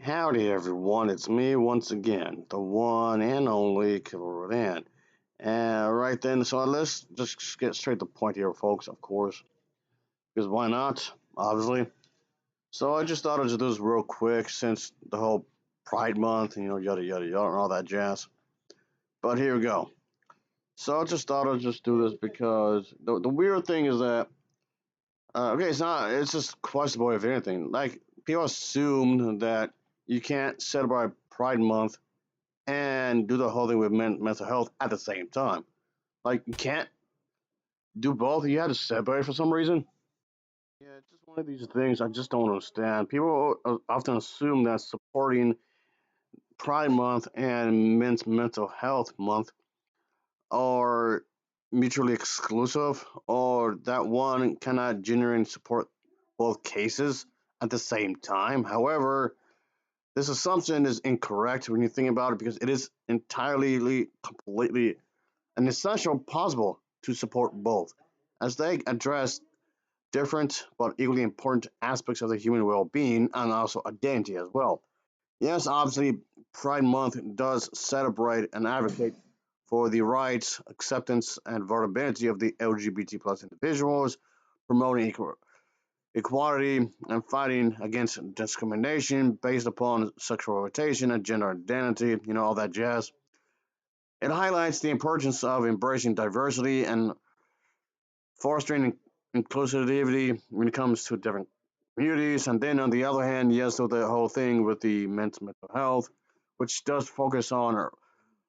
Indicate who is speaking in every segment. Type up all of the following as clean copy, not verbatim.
Speaker 1: Howdy everyone, it's me once again, the one and only Killerrodan. And right then, so let's just get straight to the point here, folks, of course, because why not, obviously. So I just thought I'd just do this real quick since the whole Pride Month, yada yada yada, and all that jazz. But here we go. So I just thought I'd just do this because the weird thing is that, okay, it's just questionable if anything. Like, people assume that you can't celebrate Pride Month and do the whole thing with mental health at the same time. Like, you can't do both. You have to separate for some reason. Yeah, it's just one of these things I just don't understand. People often assume that supporting Pride Month and Men's Mental Health Month are mutually exclusive, or that one cannot genuinely support both cases at the same time. However, this assumption is incorrect when you think about it because it is entirely, completely an essential possible to support both, as they address different but equally important aspects of the human well-being and also identity as well. Yes, obviously, Pride Month does celebrate and advocate for the rights, acceptance, and vulnerability of the LGBT plus individuals, promoting equality and fighting against discrimination based upon sexual orientation and gender identity, all that jazz. It highlights the importance of embracing diversity and fostering inclusivity when it comes to different communities. And then on the other hand, yes, so the whole thing with the mental health, which does focus on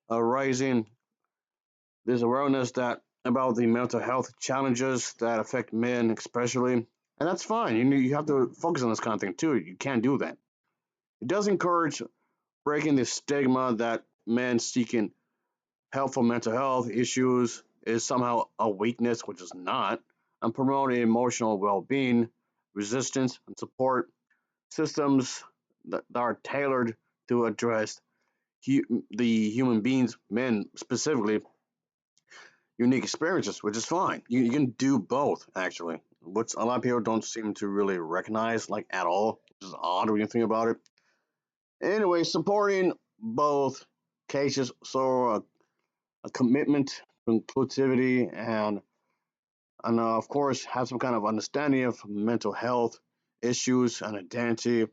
Speaker 1: raising this awareness that about the mental health challenges that affect men especially. And that's fine. You have to focus on this kind of thing too. You can't do that. It does encourage breaking the stigma that men seeking help for mental health issues is somehow a weakness, which is not, and promoting emotional well being, resistance, and support systems that are tailored to address the human beings, men specifically, unique experiences, which is fine. You can do both, actually, which a lot of people don't seem to really recognize, like, at all, which is odd when you think about it. Anyway, supporting both cases, so a commitment to inclusivity and of course have some kind of understanding of mental health issues and identity,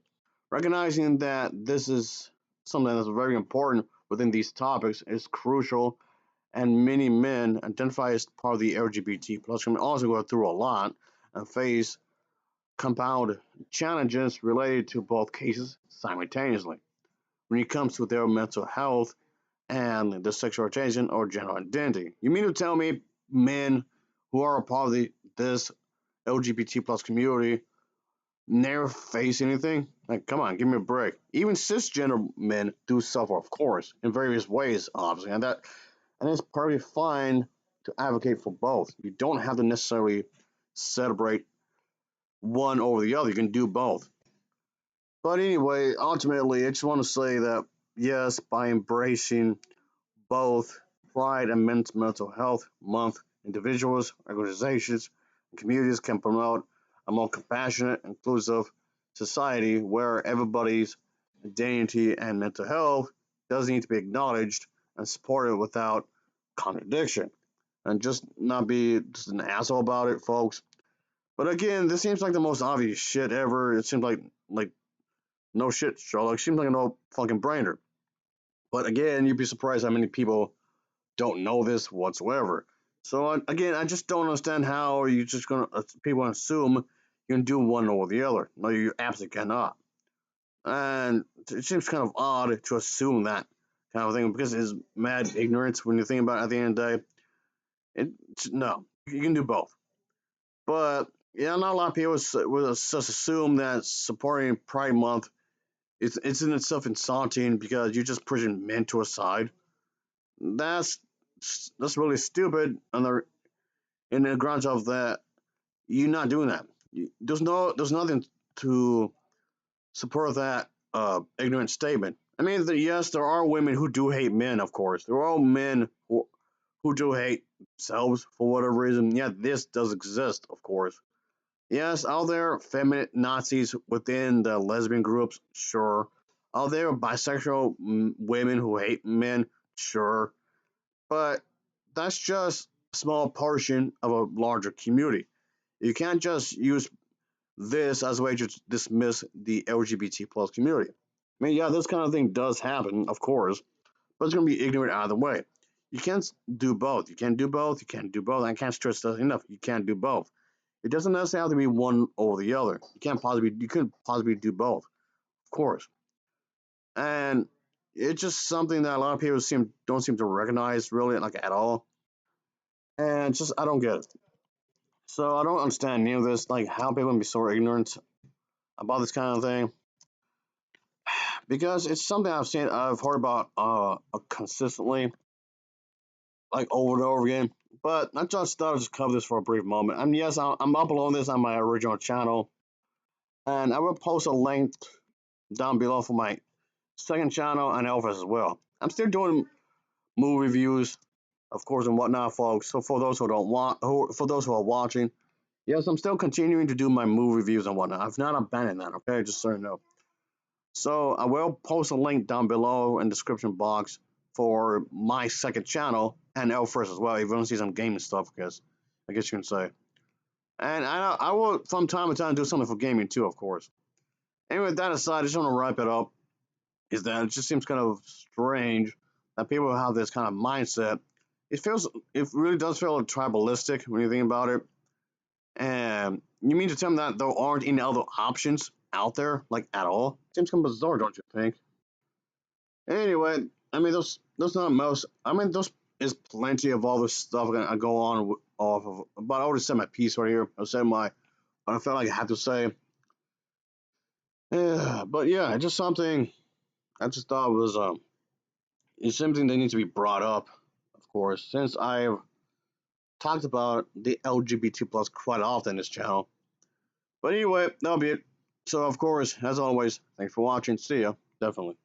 Speaker 1: recognizing that this is something that's very important within these topics is crucial, and many men identify as part of the LGBT plus can also go through a lot and face compound challenges related to both cases simultaneously when it comes to their mental health and the sexual orientation or gender identity. You mean to tell me men who are a part of this LGBT plus community never face anything? Like, come on, give me a break. Even cisgender men do suffer, of course, in various ways, obviously, and it's perfectly fine to advocate for both. You don't have to necessarily celebrate one over the other. You can do both. But anyway, ultimately, I just want to say that yes, by embracing both Pride and Men's Mental Health Month, individuals, organizations, and communities can promote a more compassionate, inclusive society where everybody's identity and mental health does need to be acknowledged and supported without contradiction. And just not be just an asshole about it, folks. But again, this seems like the most obvious shit ever. It seems like no shit, Sherlock. It seems like a no fucking brainer. But again, you'd be surprised how many people don't know this whatsoever. So again, I just don't understand how you just gonna people assume you can do one or the other. No, you absolutely cannot. And it seems kind of odd to assume that kind of thing because it's mad ignorance when you think about it at the end of the day. No, you can do both. But yeah, not a lot of people would just assume that supporting Pride Month it's in itself insulting because you're just pushing men to a side. That's that's really stupid in the grounds of that you're not doing that. There's nothing to support that ignorant statement. I mean, yes, there are women who do hate men, of course. There are men who do hate themselves for whatever reason. Yeah, this does exist, of course. Yes, out there, feminine Nazis within the lesbian groups, sure. Are there bisexual women who hate men? Sure, but that's just a small portion of a larger community. You can't just use this as a way to dismiss the LGBT plus community. I mean, yeah, this kind of thing does happen, of course, but it's going to be ignorant either way. You can't do both. You can't do both. You can't do both. I can't stress that enough. You can't do both. It doesn't necessarily have to be one over the other. You couldn't possibly do both, of course. And it's just something that a lot of people don't seem to recognize really like at all. And it's just I don't get it. So I don't understand any of this, like how people can be so ignorant about this kind of thing. Because it's something I've heard about consistently, like over and over again. But I just thought I'd just cover this for a brief moment. And yes, I'm uploading this on my original channel, and I will post a link down below for my second channel and Elvis as well. I'm still doing movie reviews, of course, and whatnot, folks. So for those who don't want, for those who are watching, yes, I'm still continuing to do my movie reviews and whatnot. I've not abandoned that. Okay, just so you know. So I will post a link down below in the description box for my second channel and Elvis as well. If you want to see some gaming stuff, I guess you can say. And I will from time to time do something for gaming too, of course. Anyway, with that aside, I just want to wrap it up. Is that it just seems kind of strange that people have this kind of mindset. It really does feel tribalistic when you think about it. And you mean to tell me that there aren't any other options out there, like at all? Seems kind of bizarre, don't you think? Anyway, I mean, those not most. I mean, those is plenty of all this stuff I go on off of. But I already said my piece right here. I said what I felt like I had to say. Yeah, but yeah, it's just something I just thought was it's something that needs to be brought up, of course, since I've talked about the LGBT plus quite often in this channel. But anyway, that'll be it. So of course, as always, thanks for watching. See ya. Definitely.